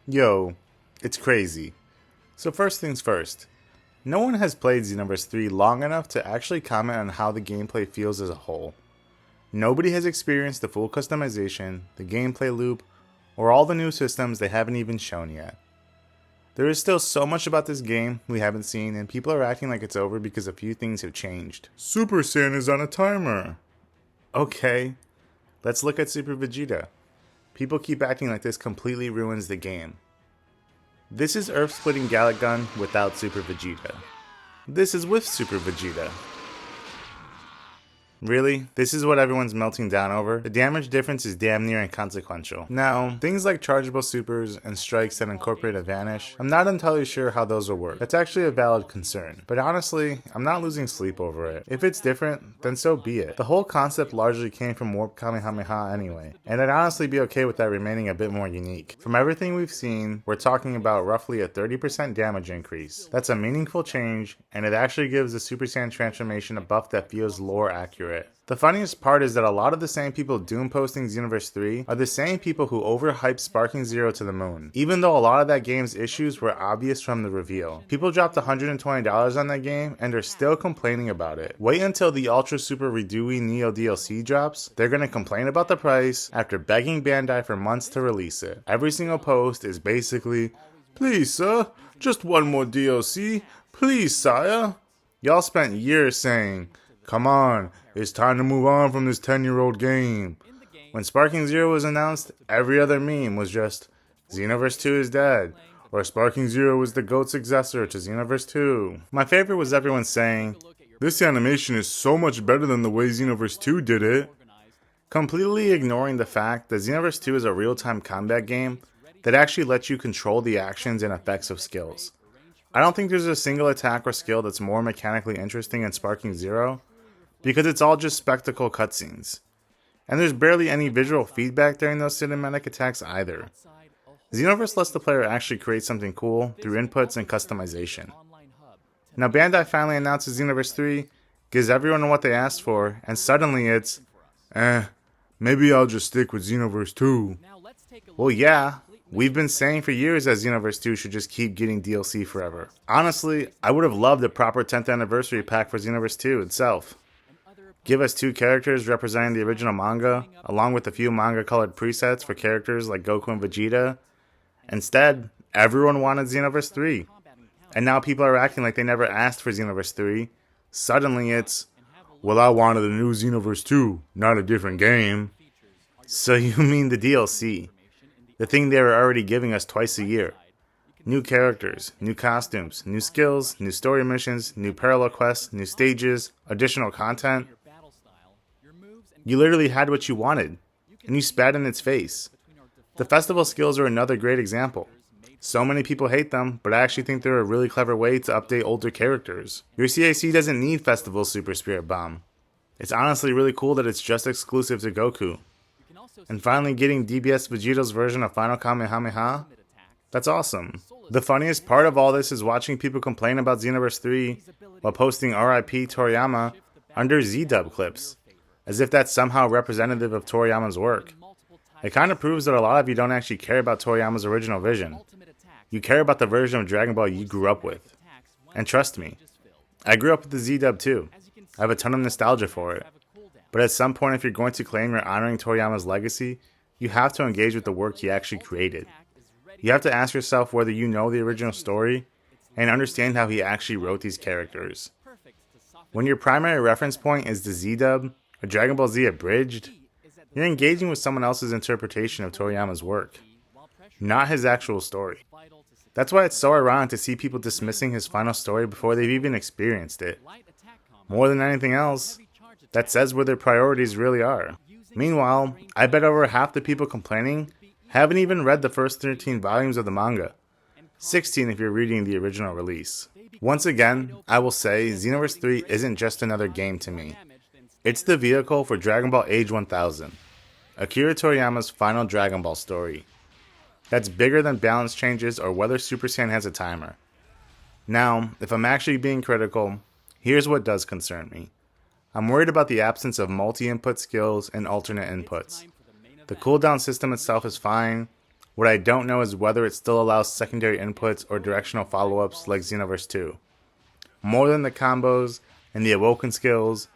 Yo, it's crazy. So first things first, no one has played Xenoverse 3 long enough to actually comment on how the gameplay feels as a whole. Nobody has experienced the full customization, the gameplay loop, or all the new systems they haven't even shown yet. There is still so much about this game we haven't seen, and people are acting like it's over because a few things have changed. Super Saiyan is on a timer. Okay, let's look at Super Vegeta. People keep acting like this completely ruins the game. This is Earth-splitting Gallic Gun without Super Vegeta. This is with Super Vegeta. Really? This is what everyone's melting down over? The damage difference is damn near inconsequential. Now, things like chargeable supers and strikes that incorporate a vanish, I'm not entirely sure how those will work. That's actually a valid concern. But honestly, I'm not losing sleep over it. If it's different, then so be it. The whole concept largely came from Warp Kamehameha anyway, and I'd honestly be okay with that remaining a bit more unique. From everything we've seen, we're talking about roughly a 30% damage increase. That's a meaningful change, and it actually gives the Super Saiyan transformation a buff that feels lore accurate. The funniest part is that a lot of the same people doom posting Xenoverse 3 are the same people who overhyped Sparking Zero to the moon, even though a lot of that game's issues were obvious from the reveal. People dropped $120 on that game and are still complaining about it. Wait until the Ultra Super Redoui Neo DLC drops, they're gonna complain about the price after begging Bandai for months to release it. Every single post is basically, "Please sir, just one more DLC, please sire." Y'all spent years saying, "Come on, it's time to move on from this 10-year-old game." When Sparking Zero was announced, every other meme was just, Xenoverse 2 is dead, or Sparking Zero is the GOAT successor to Xenoverse 2. My favorite was everyone saying, "This animation is so much better than the way Xenoverse 2 did it," completely ignoring the fact that Xenoverse 2 is a real-time combat game that actually lets you control the actions and effects of skills. I don't think there's a single attack or skill that's more mechanically interesting in Sparking Zero, because it's all just spectacle cutscenes. And there's barely any visual feedback during those cinematic attacks either. Xenoverse lets the player actually create something cool through inputs and customization. Now Bandai finally announces Xenoverse 3, gives everyone what they asked for, and suddenly it's, maybe I'll just stick with Xenoverse 2. Well yeah, we've been saying for years that Xenoverse 2 should just keep getting DLC forever. Honestly, I would have loved a proper 10th anniversary pack for Xenoverse 2 itself. Give us 2 characters representing the original manga, along with a few manga-colored presets for characters like Goku and Vegeta. Instead, everyone wanted Xenoverse 3. And now people are acting like they never asked for Xenoverse 3. Suddenly it's, well, I wanted a new Xenoverse 2, not a different game. So you mean the DLC. The thing they were already giving us twice a year. New characters, new costumes, new skills, new story missions, new parallel quests, new stages, additional content. You literally had what you wanted, and you spat in its face. The festival skills are another great example. So many people hate them, but I actually think they're a really clever way to update older characters. Your CAC doesn't need Festival Super Spirit Bomb. It's honestly really cool that it's just exclusive to Goku. And finally getting DBS Vegeto's version of Final Kamehameha? That's awesome. The funniest part of all this is watching people complain about Xenoverse 3 while posting RIP Toriyama under Z-dub clips, as if that's somehow representative of Toriyama's work. It kind of proves that a lot of you don't actually care about Toriyama's original vision. You care about the version of Dragon Ball you grew up with. And trust me, I grew up with the Z-dub too. I have a ton of nostalgia for it. But at some point, if you're going to claim you're honoring Toriyama's legacy, you have to engage with the work he actually created. You have to ask yourself whether you know the original story and understand how he actually wrote these characters. When your primary reference point is the Z-dub, or Dragon Ball Z Abridged, you're engaging with someone else's interpretation of Toriyama's work, not his actual story. That's why it's so ironic to see people dismissing his final story before they've even experienced it. More than anything else, that says where their priorities really are. Meanwhile, I bet over half the people complaining haven't even read the first 13 volumes of the manga. 16 if you're reading the original release. Once again, I will say Xenoverse 3 isn't just another game to me. It's the vehicle for Dragon Ball Age 1000, Akira Toriyama's final Dragon Ball story. That's bigger than balance changes or whether Super Saiyan has a timer. Now, if I'm actually being critical, here's what does concern me. I'm worried about the absence of multi-input skills and alternate inputs. The cooldown system itself is fine, What I don't know is whether it still allows secondary inputs or directional follow-ups like Xenoverse 2. More than the combos and the awoken skills,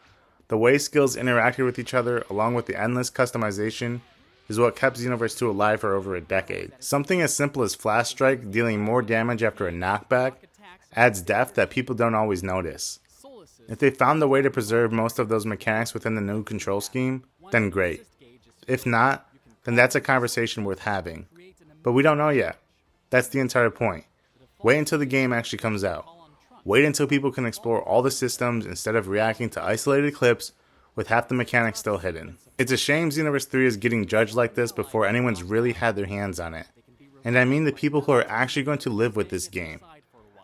the way skills interacted with each other along with the endless customization is what kept Xenoverse 2 alive for over a decade. Something as simple as Flash Strike dealing more damage after a knockback adds depth that people don't always notice. If they found a way to preserve most of those mechanics within the new control scheme, then great. If not, then that's a conversation worth having. But we don't know yet. That's the entire point. Wait until the game actually comes out. Wait until people can explore all the systems instead of reacting to isolated clips with half the mechanics still hidden. It's a shame Xenoverse 3 is getting judged like this before anyone's really had their hands on it. And I mean the people who are actually going to live with this game.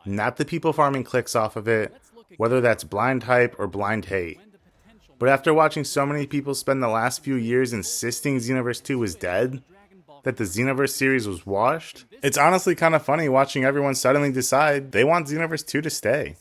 Not the people farming clicks off of it, whether that's blind hype or blind hate. But after watching so many people spend the last few years insisting Xenoverse 2 was dead, that the Xenoverse series was washed, it's honestly kind of funny watching everyone suddenly decide they want Xenoverse 2 to stay.